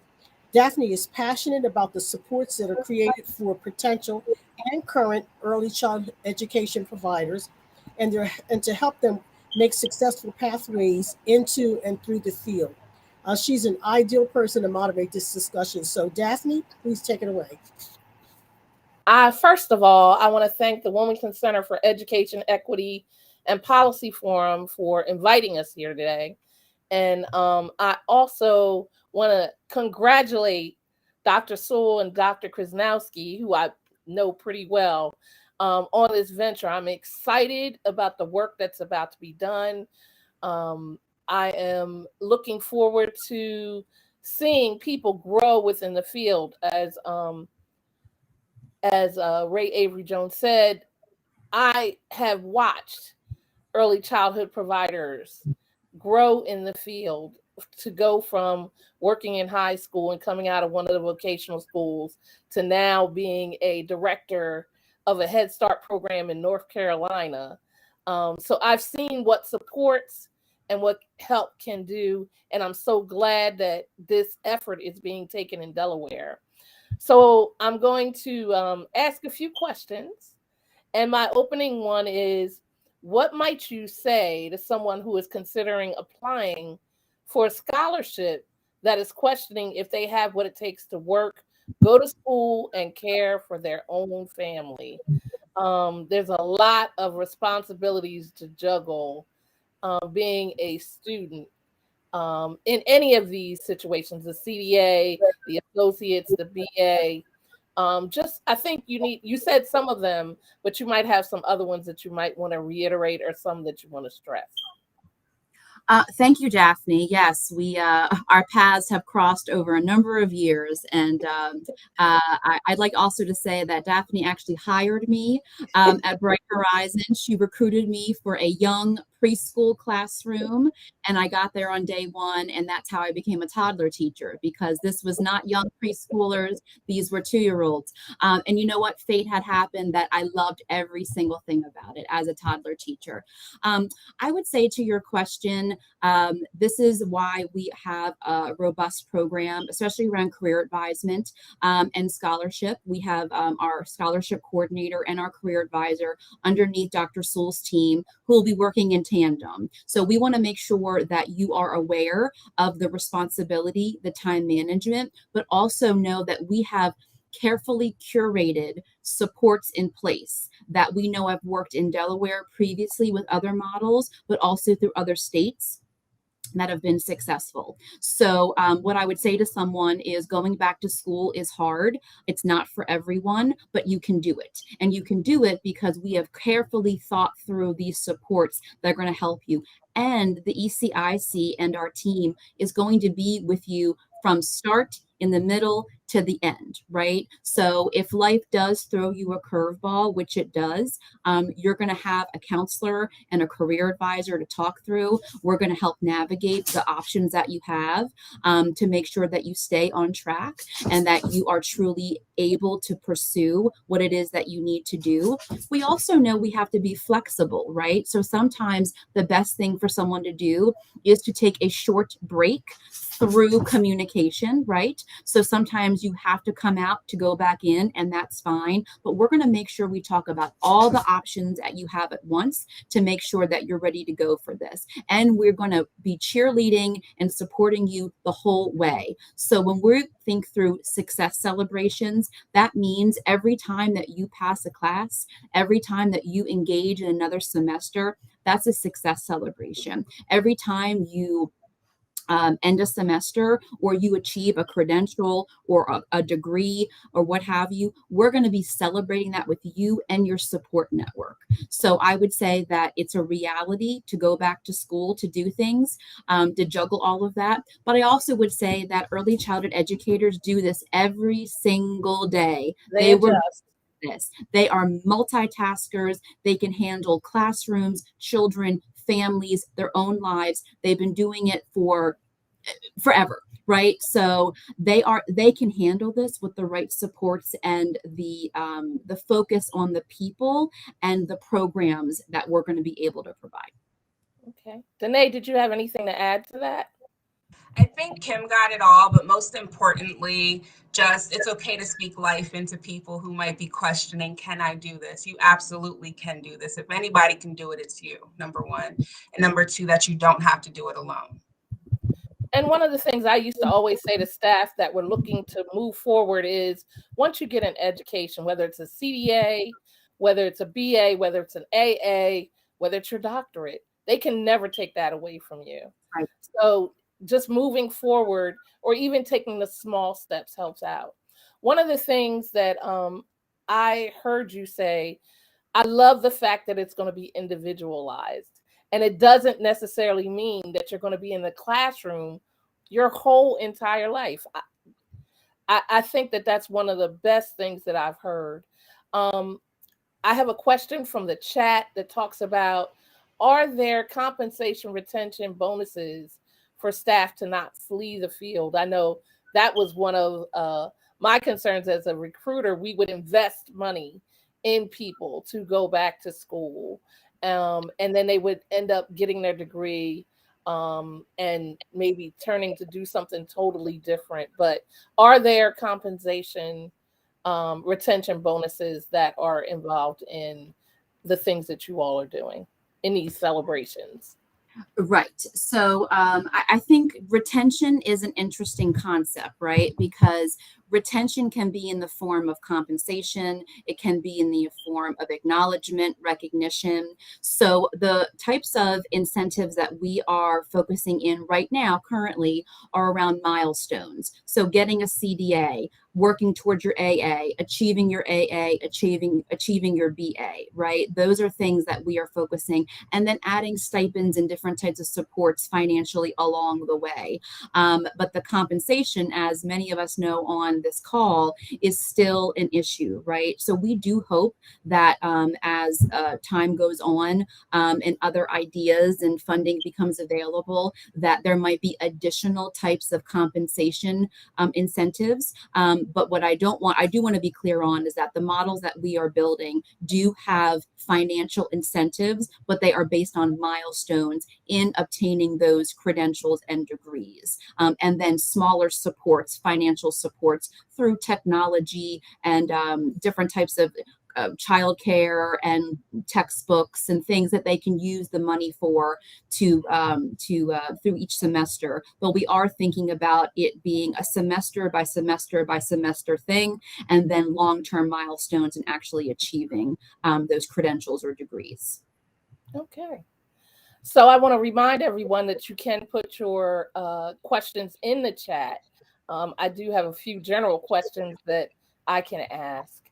Daphne is passionate about the supports that are created for potential and current early childhood education providers, and to help them make successful pathways into and through the field. She's an ideal person to moderate this discussion. So, Daphne, please take it away. First of all, I want to thank the Wilmington Center for Education, Equity, and Policy Forum for inviting us here today. And I also want to congratulate Dr. Sewell and Dr. Krasnowski, who I know pretty well, on this venture. I'm excited about the work that's about to be done. I am looking forward to seeing people grow within the field. As Ray Avery Jones said, I have watched early childhood providers grow in the field to go from working in high school and coming out of one of the vocational schools to now being a director of a Head Start program in North Carolina. So I've seen what supports and what help can do, and I'm so glad that this effort is being taken in Delaware. So I'm going to ask a few questions, and my opening one is, what might you say to someone who is considering applying for a scholarship that is questioning if they have what it takes to work, go to school, and care for their own family? There's a lot of responsibilities to juggle being a student in any of these situations, the CDA, the associates, the BA. I think you said some of them, but you might have some other ones that you might want to reiterate or some that you want to stress. Thank you, Daphne. Yes, our paths have crossed over a number of years, and I'd like also to say that Daphne actually hired me at Bright Horizon. She recruited me for a young preschool classroom, and I got there on day one, and that's how I became a toddler teacher, because this was not young preschoolers. These were 2-year-olds. And you know what? Fate had happened that I loved every single thing about it as a toddler teacher. I would say, to your question, this is why we have a robust program, especially around career advisement and scholarship. We have our scholarship coordinator and our career advisor underneath Dr. Sewell's team, who will be working in tandem. So we want to make sure that you are aware of the responsibility, the time management, but also know that we have carefully curated supports in place that we know have worked in Delaware previously with other models, but also through other states that have been successful. So what I would say to someone is, going back to school is hard. It's not for everyone, but you can do it. And you can do it because we have carefully thought through these supports that are going to help you. And the ECIC and our team is going to be with you from start, in the middle, to the end, right? So if life does throw you a curveball, which it does, you're going to have a counselor and a career advisor to talk through. We're going to help navigate the options that you have to make sure that you stay on track and that you are truly able to pursue what it is that you need to do. We also know we have to be flexible, right? So sometimes the best thing for someone to do is to take a short break through communication, right? So sometimes you have to come out to go back in, and that's fine. But we're going to make sure we talk about all the options that you have at once to make sure that you're ready to go for this. And we're going to be cheerleading and supporting you the whole way. So when we think through success celebrations, that means every time that you pass a class, every time that you engage in another semester, that's a success celebration. Every time you end a semester, or you achieve a credential or a degree or what have you, we're going to be celebrating that with you and your support network. So I would say that it's a reality to go back to school, to do things, to juggle all of that. But I also would say that early childhood educators do this every single day. They are multitaskers. They can handle classrooms, children, families, their own lives. They've been doing it for forever, right? So they can handle this with the right supports and the focus on the people and the programs that we're going to be able to provide. Okay. Danae, did you have anything to add to that? I think Kim got it all, but most importantly, just it's okay to speak life into people who might be questioning, can I do this? You absolutely can do this. If anybody can do it, it's you, number one. And number two, that you don't have to do it alone. And one of the things I used to always say to staff that were looking to move forward is once you get an education, whether it's a CDA, whether it's a BA, whether it's an AA, whether it's your doctorate, they can never take that away from you. Right. So just moving forward or even taking the small steps helps out. One of the things that I heard you say, I love the fact that it's going to be individualized. And it doesn't necessarily mean that you're going to be in the classroom your whole entire life. I think that that's one of the best things that I've heard. I have a question from the chat that talks about, are there compensation retention bonuses for staff to not flee the field? I know that was one of my concerns as a recruiter. We would invest money in people to go back to school. And then they would end up getting their degree and maybe turning to do something totally different. But are there compensation retention bonuses that are involved in the things that you all are doing in these celebrations? Right. So I think retention is an interesting concept, right? Because retention can be in the form of compensation. It can be in the form of acknowledgement, recognition. So the types of incentives that we are focusing in right now currently are around milestones. So getting a CDA, working towards your AA, achieving your AA, achieving your BA, right? Those are things that we are focusing, and then adding stipends and different types of supports financially along the way. But the compensation, as many of us know on this call, is still an issue, right? So we do hope that as time goes on and other ideas and funding becomes available, that there might be additional types of compensation incentives. But what I do want to be clear on is that the models that we are building do have financial incentives, but they are based on milestones in obtaining those credentials and degrees. And then smaller supports, financial supports through technology and different types of childcare and textbooks and things that they can use the money for to through each semester. But we are thinking about it being a semester by semester by semester thing, and then long-term milestones and actually achieving those credentials or degrees. Okay. So I want to remind everyone that you can put your questions in the chat. I do have a few general questions that I can ask.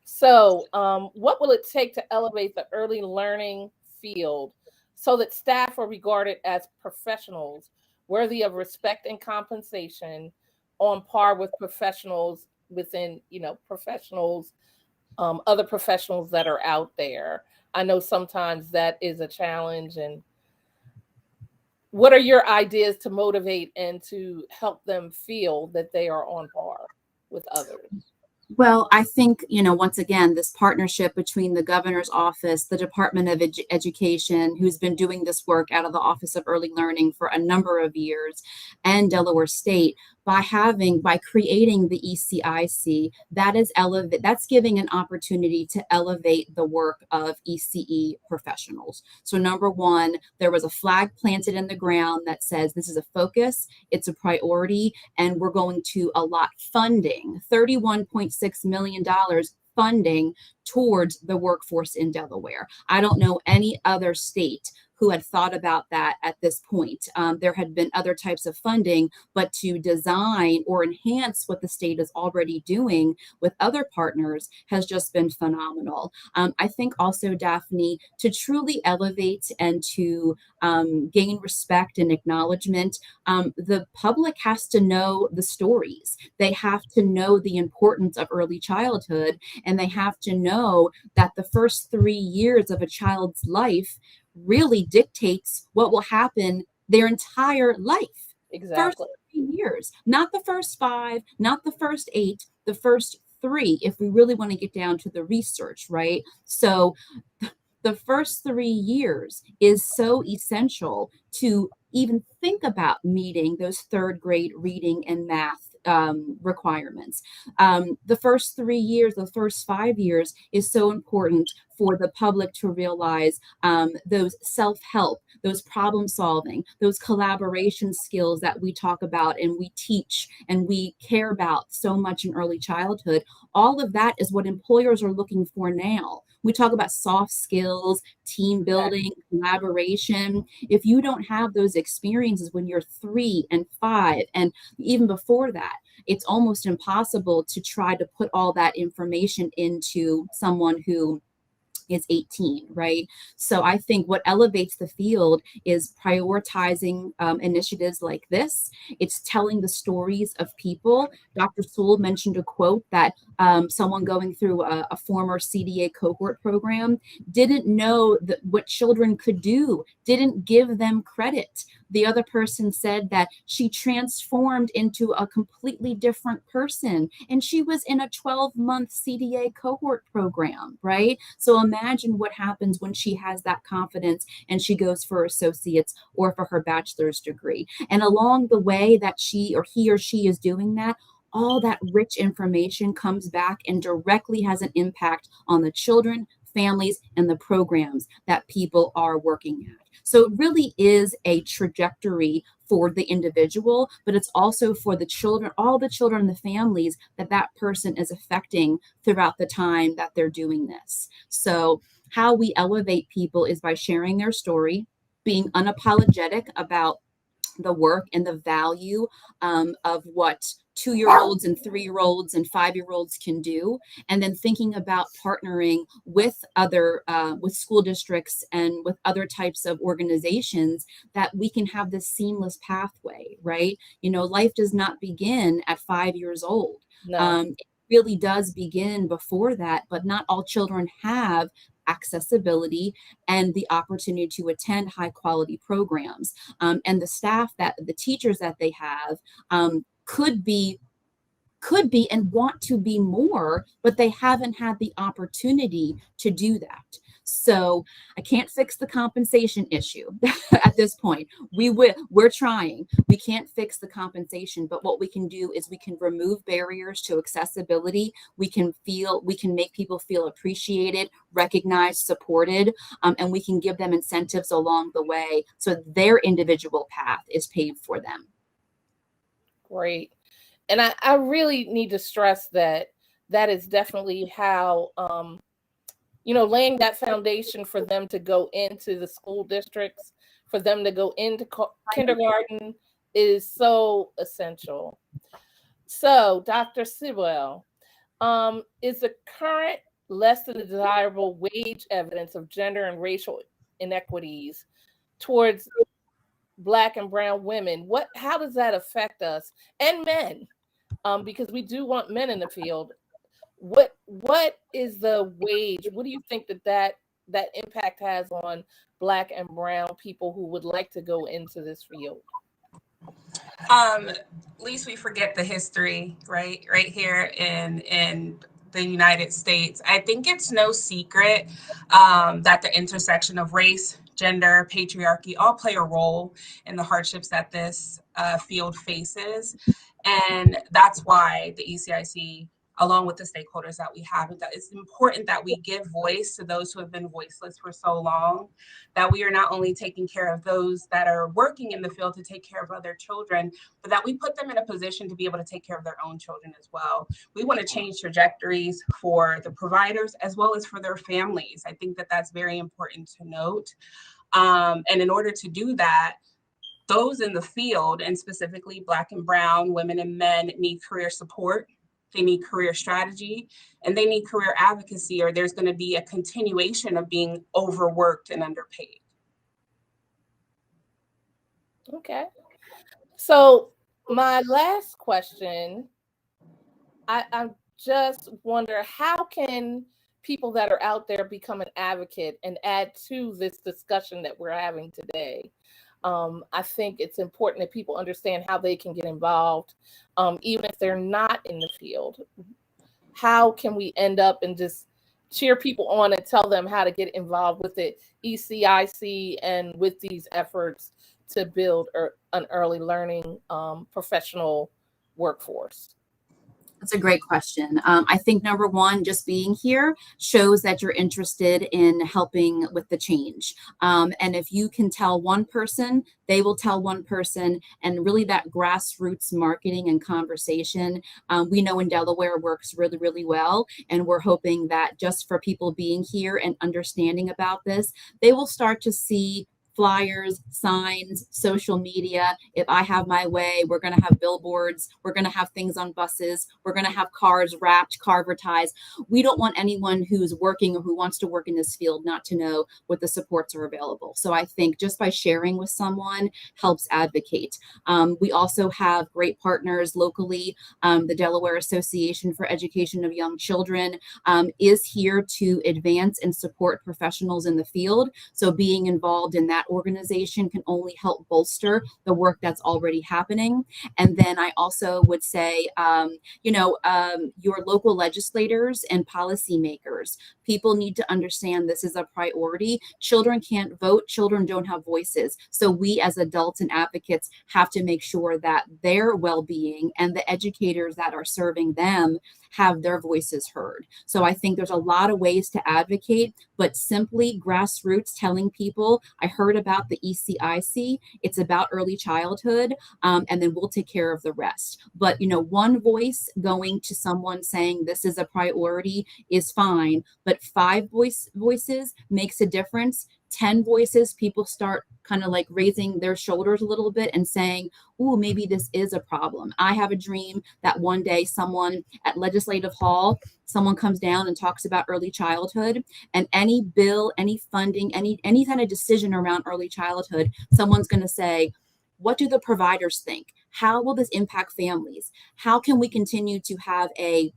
So what will it take to elevate the early learning field so that staff are regarded as professionals worthy of respect and compensation on par with professionals within, professionals, other professionals that are out there? I know sometimes that is a challenge. And what are your ideas to motivate and to help them feel that they are on par with others? Well, I think, once again, this partnership between the governor's office, the Department of Education, who's been doing this work out of the Office of Early Learning for a number of years, and Delaware State, by creating the ECIC, that's giving an opportunity to elevate the work of ECE professionals. So number one, there was a flag planted in the ground that says this is a focus, it's a priority, and we're going to allot funding, $31.6 million funding towards the workforce in Delaware. I don't know any other state who had thought about that at this point. There had been other types of funding, but to design or enhance what the state is already doing with other partners has just been phenomenal. I think also, Daphne, to truly elevate and to gain respect and acknowledgement, the public has to know the stories. They have to know the importance of early childhood, and they have to know that the first 3 years of a child's life really dictates what will happen their entire life. Exactly. First 3 years, not the first 5, not the first 8, the first 3, if we really want to get down to the research, right? So The first 3 years is so essential to even think about meeting those third grade reading and math requirements. The first 3 years, the first 5 years is so important for the public to realize those self-help, those problem solving, those collaboration skills that we talk about and we teach and we care about so much in early childhood. All of that is what employers are looking for now. We talk about soft skills, team building, collaboration. If you don't have those experiences when you're 3 and 5, and even before that, it's almost impossible to try to put all that information into someone who is 18, right? So I think what elevates the field is prioritizing initiatives like this. It's telling the stories of people. Dr. Sewell mentioned a quote that someone going through a former CDA cohort program didn't know what children could do, didn't give them credit. The other person said that she transformed into a completely different person, and she was in a 12-month CDA cohort program, right? So imagine what happens when she has that confidence and she goes for associates or for her bachelor's degree. And along the way that he or she is doing that, all that rich information comes back and directly has an impact on the children, families, and the programs that people are working at. So it really is a trajectory for the individual, but it's also for the children, all the children and the families that person is affecting throughout the time that they're doing this. So how we elevate people is by sharing their story, being unapologetic about the work and the value of what 2-year-olds and 3-year-olds and 5-year-olds can do, and then thinking about partnering with other with school districts and with other types of organizations that we can have this seamless pathway, right? You know, life does not begin at 5 years old. No. It really does begin before that, but not all children have accessibility and the opportunity to attend high quality programs. And the staff, that the teachers that they have could be and want to be more, but they haven't had the opportunity to do that. So I can't fix the compensation issue at this point. We're trying. We can't fix the compensation, but what we can do is we can remove barriers to accessibility. We can make people feel appreciated, recognized, supported, and we can give them incentives along the way so their individual path is paved for them. Great. And I really need to stress that is definitely how, laying that foundation for them to go into the school districts, for them to go into kindergarten is so essential. So, Dr. Sewell, is the current less than desirable wage evidence of gender and racial inequities towards Black and brown women, how does that affect us and men? Because we do want men in the field. What is the wage? What do you think that impact has on Black and brown people who would like to go into this field? At least we forget the history, right here in the United States. I think it's no secret that the intersection of race, gender, patriarchy all play a role in the hardships that this field faces. And that's why the ECIC, along with the stakeholders that we have, it's important that we give voice to those who have been voiceless for so long, that we are not only taking care of those that are working in the field to take care of other children, but that we put them in a position to be able to take care of their own children as well. We want to change trajectories for the providers as well as for their families. I think that that's very important to note. And in order to do that, those in the field, and specifically Black and brown women and men, need career support. They need career strategy, and they need career advocacy, or there's going to be a continuation of being overworked and underpaid. Okay. So my last question, I just wonder, how can people that are out there become an advocate and add to this discussion that we're having today? I think it's important that people understand how they can get involved, even if they're not in the field. How can we end up and just cheer people on and tell them how to get involved with the ECIC and with these efforts to build an early learning professional workforce? That's a great question. I think number one, just being here shows that you're interested in helping with the change. And if you can tell one person, they will tell one person, and really that grassroots marketing and conversation, we know in Delaware works really, really well. And we're hoping that just for people being here and understanding about this, they will start to see flyers, signs, social media. If I have my way, we're going to have billboards. We're going to have things on buses. We're going to have cars wrapped, carvertized. We don't want anyone who's working or who wants to work in this field not to know what the supports are available. So I think just by sharing with someone helps advocate. We also have great partners locally. The Delaware Association for Education of Young Children is here to advance and support professionals in the field. So being involved in that organization can only help bolster the work that's already happening. And then I also would say, your local legislators and policymakers, people need to understand this is a priority. Children can't vote. Children don't have voices. So we as adults and advocates have to make sure that their well-being and the educators that are serving them have their voices heard. So I think there's a lot of ways to advocate, but simply grassroots telling people, I heard about the ECIC, it's about early childhood, and then we'll take care of the rest. But, one voice going to someone saying this is a priority is fine, but 5 voices makes a difference. 10 voices, people start kind of like raising their shoulders a little bit and saying, ooh, maybe this is a problem. I have a dream that one day someone at Legislative Hall, someone comes down and talks about early childhood, and any bill, any funding, any kind of decision around early childhood, someone's going to say, what do the providers think? How will this impact families? How can we continue to have a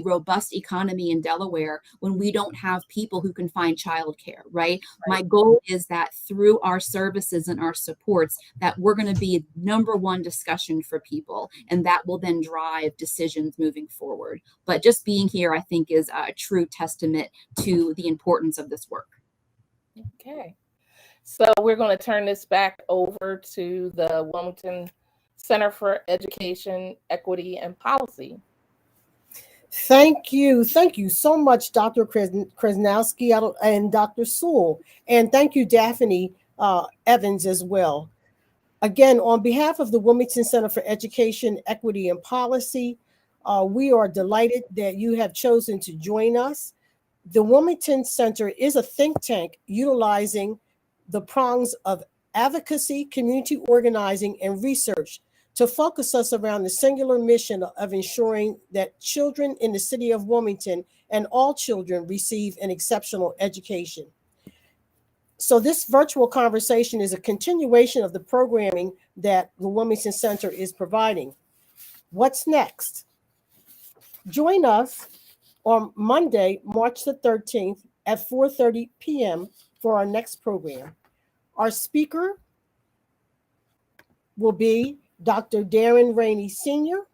robust economy in Delaware when we don't have people who can find childcare, right? My goal is that through our services and our supports, that we're going to be number one discussion for people, and that will then drive decisions moving forward. But just being here, I think, is a true testament to the importance of this work. Okay. So we're going to turn this back over to the Wilmington Center for Education, Equity, and Policy. Thank you. Thank you so much, Dr. Krasnowski and Dr. Sewell. And thank you, Daphne Evans, as well. Again, on behalf of the Wilmington Center for Education, Equity, and Policy, we are delighted that you have chosen to join us. The Wilmington Center is a think tank utilizing the prongs of advocacy, community organizing, and research to focus us around the singular mission of ensuring that children in the city of Wilmington and all children receive an exceptional education. So this virtual conversation is a continuation of the programming that the Wilmington Center is providing. What's next? Join us on Monday, March the 13th at 4:30 p.m. for our next program. Our speaker will be Dr. Darren Rainey Sr.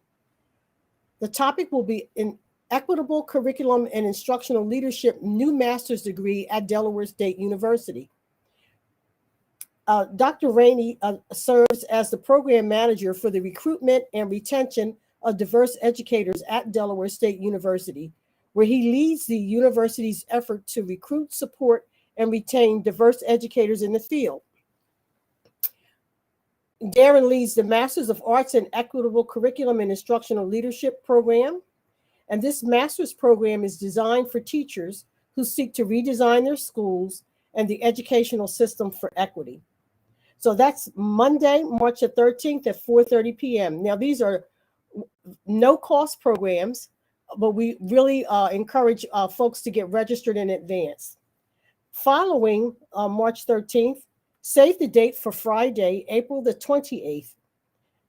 The topic will be in Equitable Curriculum and Instructional Leadership, new master's degree at Delaware State University. Dr. Rainey serves as the program manager for the recruitment and retention of diverse educators at Delaware State University, where he leads the university's effort to recruit, support, and retain diverse educators in the field. Darren leads the Masters of Arts in Equitable Curriculum and Instructional Leadership program. And this master's program is designed for teachers who seek to redesign their schools and the educational system for equity. So that's Monday, March the 13th at 4:30 p.m. Now, these are no-cost programs, but we really encourage folks to get registered in advance. Following March 13th, save the date for Friday, April the 28th.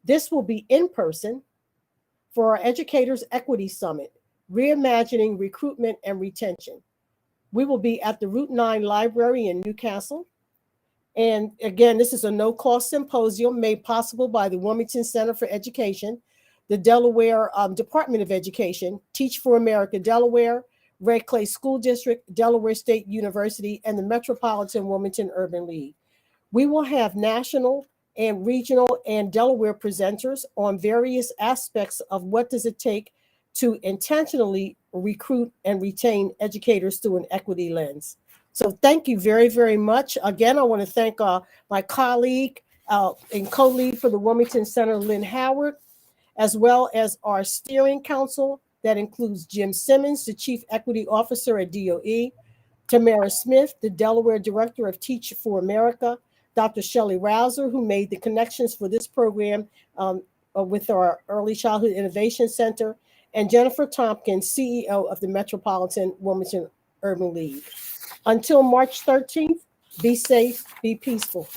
This will be in person for our Educators Equity Summit, Reimagining Recruitment and Retention. We will be at the Route 9 Library in Newcastle. And again, this is a no-cost symposium made possible by the Wilmington Center for Education, the Delaware Department of Education, Teach for America Delaware, Red Clay School District, Delaware State University, and the Metropolitan Wilmington Urban League. We will have national and regional and Delaware presenters on various aspects of what does it take to intentionally recruit and retain educators through an equity lens. So thank you very, very much. Again, I want to thank my colleague and co-lead for the Wilmington Center, Lynn Howard, as well as our steering council that includes Jim Simmons, the Chief Equity Officer at DOE, Tamara Smith, the Delaware Director of Teach for America, Dr. Shelley Rouser, who made the connections for this program with our Early Childhood Innovation Center, and Jennifer Tompkins, CEO of the Metropolitan Wilmington Urban League. Until March 13th, be safe, be peaceful.